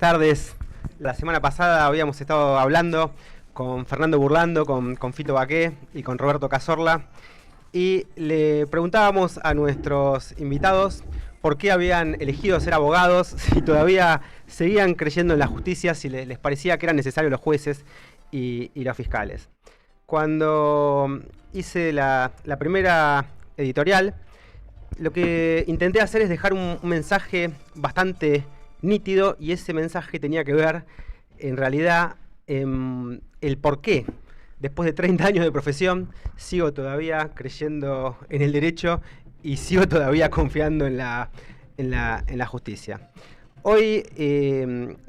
tardes. La semana pasada habíamos estado hablando con Fernando Burlando, con Fito Baqué y con Roberto Cazorla, y le preguntábamos a nuestros invitados por qué habían elegido ser abogados, si todavía seguían creyendo en la justicia, si les parecía que eran necesarios los jueces y los fiscales. Cuando hice la primera editorial, lo que intenté hacer es dejar un mensaje bastante nítido, y ese mensaje tenía que ver, en realidad, el por qué, después de 30 años de profesión, sigo todavía creyendo en el derecho y sigo todavía confiando en la justicia. Hoy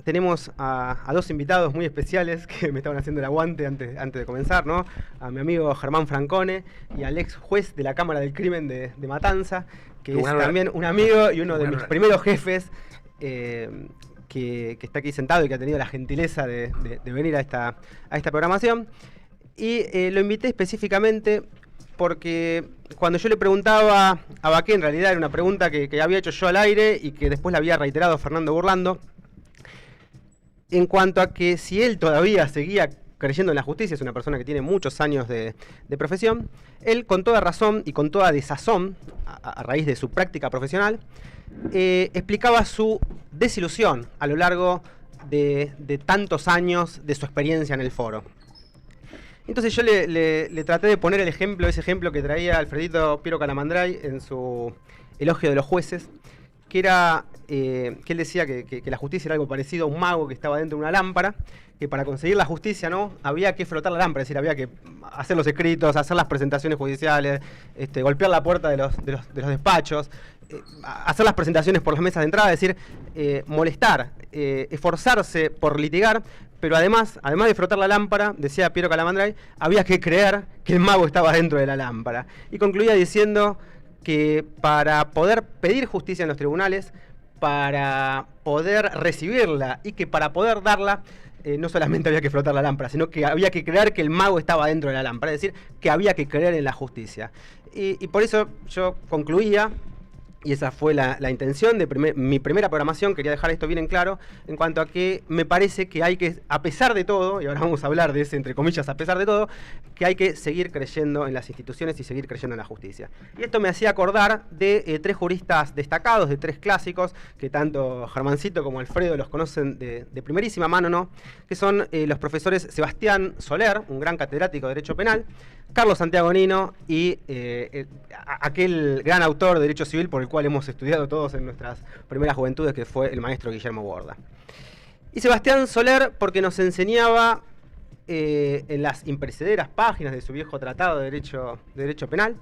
tenemos a dos invitados muy especiales que me estaban haciendo el aguante antes de comenzar, ¿no? A mi amigo Germán Francone y al ex juez de la Cámara del Crimen de Matanza, que es también un amigo y uno de mis primeros jefes, que está aquí sentado y que ha tenido la gentileza de venir a esta programación. Y lo invité específicamente porque cuando yo le preguntaba a Baqué, en realidad era una pregunta que había hecho yo al aire y que después la había reiterado Fernando Burlando, en cuanto a que si él todavía seguía creyendo en la justicia, es una persona que tiene muchos años de profesión, él con toda razón y con toda desazón, a raíz de su práctica profesional, explicaba su desilusión a lo largo de tantos años de su experiencia en el foro. Entonces yo le traté de poner ese ejemplo que traía Alfredito Piero Calamandrei en su elogio de los jueces, que era que él decía que la justicia era algo parecido a un mago que estaba dentro de una lámpara, que para conseguir la justicia no había que frotar la lámpara, es decir, había que hacer los escritos, hacer las presentaciones judiciales, golpear la puerta de los despachos, hacer las presentaciones por las mesas de entrada, es decir, molestar, esforzarse por litigar, pero además de frotar la lámpara, decía Piero Calamandrei, había que creer que el mago estaba dentro de la lámpara. Y concluía diciendo que para poder pedir justicia en los tribunales, para poder recibirla y que para poder darla, no solamente había que frotar la lámpara, sino que había que creer que el mago estaba dentro de la lámpara, es decir, que había que creer en la justicia. Y por eso yo concluía, y esa fue la intención de mi primera programación, quería dejar esto bien en claro, en cuanto a que me parece que hay que, a pesar de todo, y ahora vamos a hablar de ese, entre comillas, a pesar de todo, que hay que seguir creyendo en las instituciones y seguir creyendo en la justicia. Y esto me hacía acordar de tres juristas destacados, de tres clásicos, que tanto Germancito como Alfredo los conocen de primerísima mano, ¿no? Que son los profesores Sebastián Soler, un gran catedrático de Derecho Penal, Carlos Santiago Nino y aquel gran autor de Derecho Civil por el cual hemos estudiado todos en nuestras primeras juventudes, que fue el maestro Guillermo Borda. Y Sebastián Soler porque nos enseñaba en las imperecederas páginas de su viejo tratado de derecho penal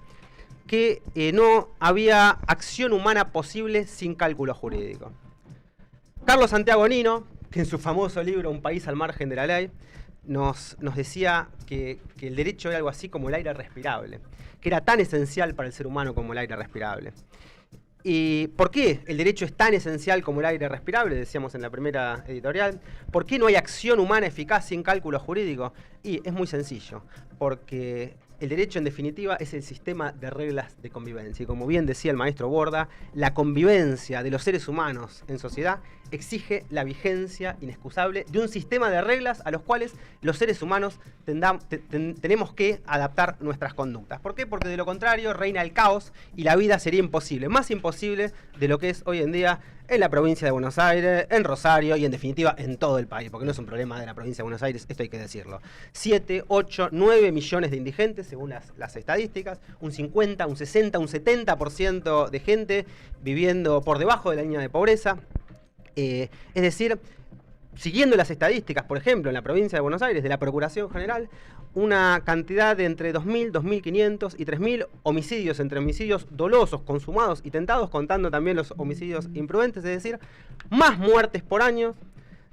que no había acción humana posible sin cálculo jurídico. Carlos Santiago Nino, que en su famoso libro Un país al margen de la ley, nos decía que el derecho era algo así como el aire respirable, que era tan esencial para el ser humano como el aire respirable. ¿Y por qué el derecho es tan esencial como el aire respirable? Decíamos en la primera editorial. ¿Por qué no hay acción humana eficaz sin cálculo jurídico? Y es muy sencillo, porque el derecho, en definitiva, es el sistema de reglas de convivencia. Y como bien decía el maestro Borda, la convivencia de los seres humanos en sociedad exige la vigencia inexcusable de un sistema de reglas a los cuales los seres humanos tenemos que adaptar nuestras conductas. ¿Por qué? Porque de lo contrario reina el caos y la vida sería imposible, más imposible de lo que es hoy en día en la provincia de Buenos Aires, en Rosario y en definitiva en todo el país, porque no es un problema de la provincia de Buenos Aires, esto hay que decirlo. 7, 8, 9 millones de indigentes según las estadísticas, un 50, un 60, un 70% de gente viviendo por debajo de la línea de pobreza. Es decir, siguiendo las estadísticas, por ejemplo, en la provincia de Buenos Aires, de la Procuración General, una cantidad de entre 2.000, 2.500 y 3.000 homicidios, entre homicidios dolosos, consumados y tentados, contando también los homicidios imprudentes, es decir, más muertes por año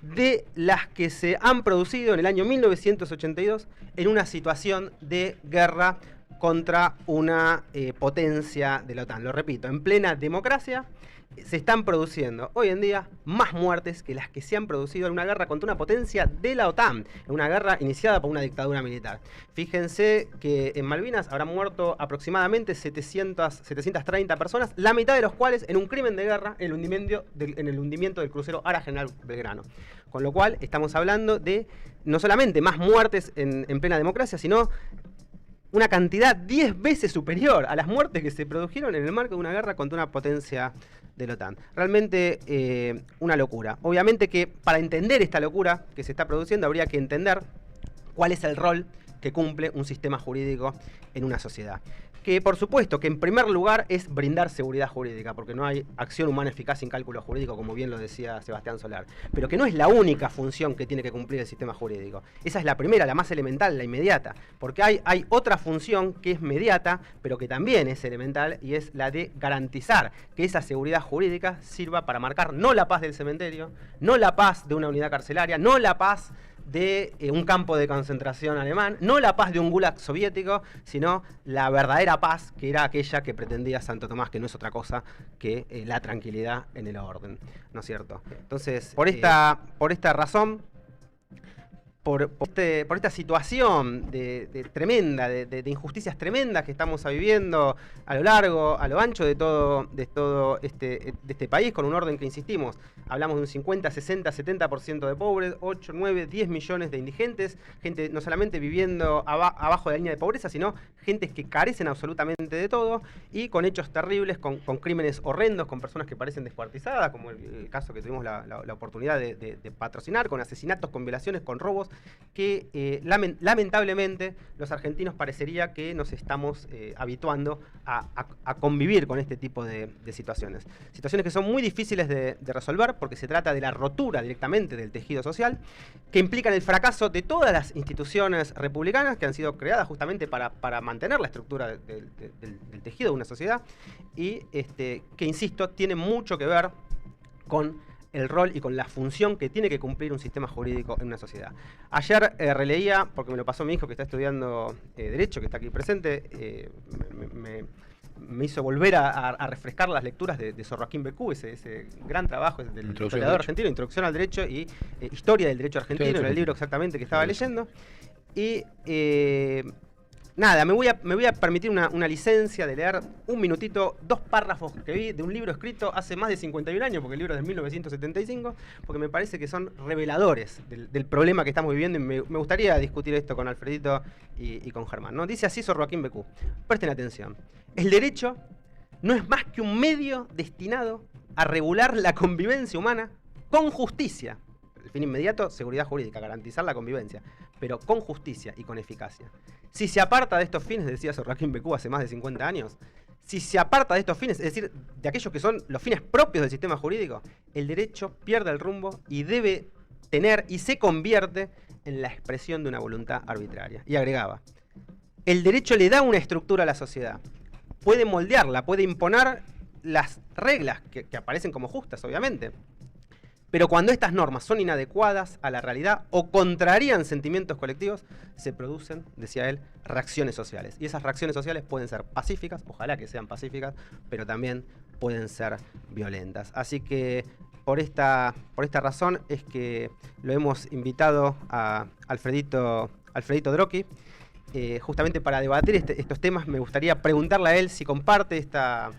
de las que se han producido en el año 1982 en una situación de guerra contra una potencia de la OTAN. Lo repito, en plena democracia se están produciendo hoy en día más muertes que las que se han producido en una guerra contra una potencia de la OTAN, en una guerra iniciada por una dictadura militar. Fíjense que en Malvinas habrán muerto aproximadamente 730 personas, la mitad de los cuales en un crimen de guerra en el hundimiento del crucero Ara General Belgrano. Con lo cual estamos hablando de no solamente más muertes en plena democracia, sino una cantidad 10 veces superior a las muertes que se produjeron en el marco de una guerra contra una potencia de la OTAN. Realmente una locura. Obviamente que para entender esta locura que se está produciendo habría que entender cuál es el rol que cumple un sistema jurídico en una sociedad. Que por supuesto que en primer lugar es brindar seguridad jurídica, porque no hay acción humana eficaz sin cálculo jurídico, como bien lo decía Sebastián Solar. Pero que no es la única función que tiene que cumplir el sistema jurídico. Esa es la primera, la más elemental, la inmediata. Porque hay otra función que es mediata, pero que también es elemental, y es la de garantizar que esa seguridad jurídica sirva para marcar no la paz del cementerio, no la paz de una unidad carcelaria, no la paz de un campo de concentración alemán, no la paz de un gulag soviético, sino la verdadera paz, que era aquella que pretendía Santo Tomás, que no es otra cosa que la tranquilidad en el orden, ¿no es cierto? Entonces, por esta razón, por esta situación tremenda, de injusticias tremendas que estamos viviendo a lo largo, a lo ancho de todo este país, con un orden que, insistimos, hablamos de un 50, 60, 70% de pobres, 8, 9, 10 millones de indigentes, gente no solamente viviendo abajo de la línea de pobreza, sino gentes que carecen absolutamente de todo, y con hechos terribles, con crímenes horrendos, con personas que parecen descuartizadas, como el caso que tuvimos la oportunidad de patrocinar, con asesinatos, con violaciones, con robos, que lamentablemente los argentinos parecería que nos estamos habituando a convivir con este tipo de situaciones. Situaciones que son muy difíciles de resolver, porque se trata de la rotura directamente del tejido social, que implican el fracaso de todas las instituciones republicanas que han sido creadas justamente para mantener la estructura del tejido de una sociedad, y que, insisto, tiene mucho que ver con el rol y con la función que tiene que cumplir un sistema jurídico en una sociedad. Ayer releía, porque me lo pasó mi hijo que está estudiando Derecho, que está aquí presente, me hizo volver a refrescar las lecturas de Sor Joaquín Becú, ese gran trabajo del historiador argentino, Introducción al Derecho y Historia del Derecho Argentino, en el libro exactamente que estaba leyendo. Y nada, me voy a permitir una licencia de leer un minutito, 2 párrafos que vi de un libro escrito hace más de 51 años, porque el libro es de 1975, porque me parece que son reveladores del problema que estamos viviendo, y me gustaría discutir esto con Alfredito y con Germán, ¿no? Dice así Sor Joaquín Becú, presten atención: el derecho no es más que un medio destinado a regular la convivencia humana con justicia. El fin inmediato, seguridad jurídica, garantizar la convivencia, pero con justicia y con eficacia. Si se aparta de estos fines, decía Sor Joaquín Becú hace más de 50 años, si se aparta de estos fines, es decir, de aquellos que son los fines propios del sistema jurídico, el derecho pierde el rumbo y debe tener y se convierte en la expresión de una voluntad arbitraria. Y agregaba: el derecho le da una estructura a la sociedad, puede moldearla, puede imponer las reglas que aparecen como justas, obviamente. Pero cuando estas normas son inadecuadas a la realidad o contrarían sentimientos colectivos, se producen, decía él, reacciones sociales. Y esas reacciones sociales pueden ser pacíficas, ojalá que sean pacíficas, pero también pueden ser violentas. Así que por esta razón es que lo hemos invitado a Alfredito Drocchi, justamente para debatir estos temas. Me gustaría preguntarle a él si comparte esta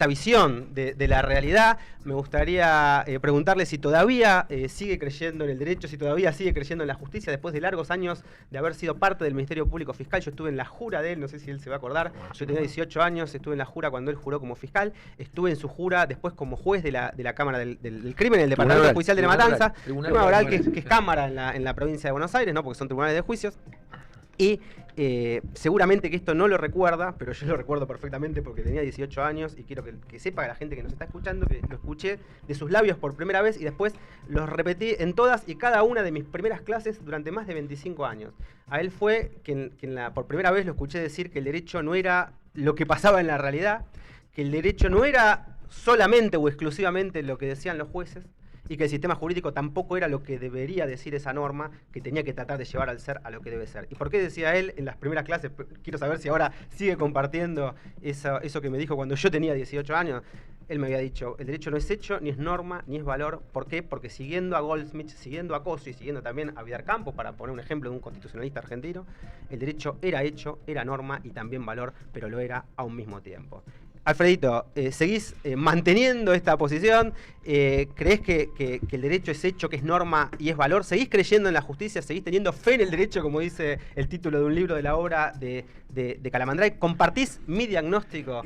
visión de la realidad. Me gustaría preguntarle si todavía sigue creyendo en el derecho, si todavía sigue creyendo en la justicia, después de largos años de haber sido parte del Ministerio Público Fiscal. Yo estuve en la jura de él, no sé si él se va a acordar. Yo tenía 18 años, estuve en la jura cuando él juró como fiscal, estuve en su jura después como juez de la Cámara del Crimen, en el Departamento Judicial de la Matanza, Tribunal Oral, que es Cámara en la provincia de Buenos Aires, ¿no? Porque son tribunales de juicios. Y seguramente que esto no lo recuerda, pero yo lo recuerdo perfectamente porque tenía 18 años, y quiero que sepa la gente que nos está escuchando que lo escuché de sus labios por primera vez, y después los repetí en todas y cada una de mis primeras clases durante más de 25 años. A él fue quien por primera vez lo escuché decir que el derecho no era lo que pasaba en la realidad, que el derecho no era solamente o exclusivamente lo que decían los jueces, y que el sistema jurídico tampoco era lo que debería decir esa norma, que tenía que tratar de llevar al ser a lo que debe ser. ¿Y por qué decía él en las primeras clases? Quiero saber si ahora sigue compartiendo eso que me dijo cuando yo tenía 18 años. él me había dicho, el derecho no es hecho, ni es norma, ni es valor. ¿Por qué? Porque siguiendo a Goldsmith, siguiendo a Cosso y siguiendo también a Vidal Campos, para poner un ejemplo de un constitucionalista argentino, el derecho era hecho, era norma y también valor, pero lo era a un mismo tiempo. Alfredito, ¿seguís manteniendo esta posición? ¿Creés que el derecho es hecho, que es norma y es valor? ¿Seguís creyendo en la justicia? ¿Seguís teniendo fe en el derecho, como dice el título de un libro de la obra de Calamandrei? ¿Compartís mi diagnóstico